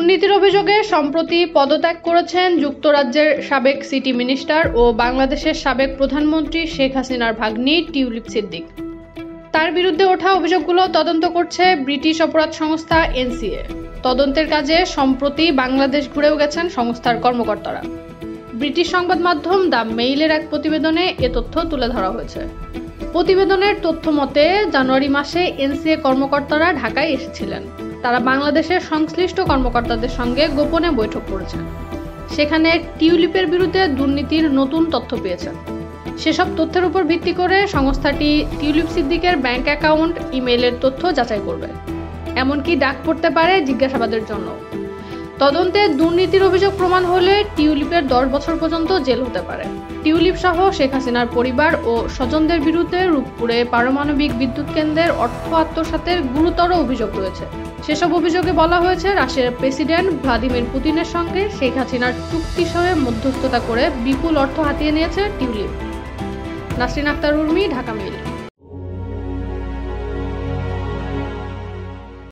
দুর্নীতির অভিযোগে সম্প্রতি পদত্যাগ করেছেন যুক্তরাজ্যের সাবেক সিটি মিনিস্টার ও বাংলাদেশের সাবেক প্রধানমন্ত্রী শেখ হাসিনার ভাগ্নি টিউলিপ সিদ্দিক। তার বিরুদ্ধে ওঠা অভিযোগগুলো তদন্ত করছে ব্রিটিশ অপরাধ সংস্থা এনসিএ। তদন্তের কাজে সম্প্রতি বাংলাদেশ ঘুরেও গেছেন সংস্থার কর্মকর্তারা। ব্রিটিশ সংবাদ মাধ্যম দ্য মেইলের এক প্রতিবেদনে এ তথ্য তুলে ধরা হয়েছে। প্রতিবেদনের তথ্য মতে জানুয়ারি মাসে এনসিএ কর্মকর্তারা ঢাকায় এসেছিলেন। তারা বাংলাদেশের সংশ্লিষ্ট কর্মকর্তাদের সঙ্গে গোপনে বৈঠক করেছেন। সেখানে টিউলিপের বিরুদ্ধে দুর্নীতির নতুন তথ্য পেয়েছেন। সেসব তথ্যের উপর ভিত্তি করে সংস্থাটি টিউলিপ সিদ্দিকের ব্যাংক অ্যাকাউন্ট, ইমেইলের তথ্য যাচাই করবে। এমনকি ডাক পড়তে পারে জিজ্ঞাসাবাদের জন্য। তদন্তে দুর্নীতির অভিযোগ প্রমাণ হলে টিউলিপের 10 বছর পর্যন্ত জেল হতে পারে। টিউলিপ সহ শেখ হাসিনার পরিবার ও স্বজনদের বিরুদ্ধে রূপপুরে পারমাণবিক বিদ্যুৎ কেন্দ্রের অর্থ আত্মসাতের গুরুতর অভিযোগ রয়েছে। সেসব অভিযোগে বলা হয়েছে রাশিয়ার প্রেসিডেন্ট ভ্লাদিমির পুতিনের সঙ্গে শেখ হাসিনার চুক্তি সহে মধ্যস্থতা করে বিপুল অর্থ হাতিয়ে নিয়েছে টিউলিপ। নাসরিন আক্তার উর্মি, ঢাকা মেইল।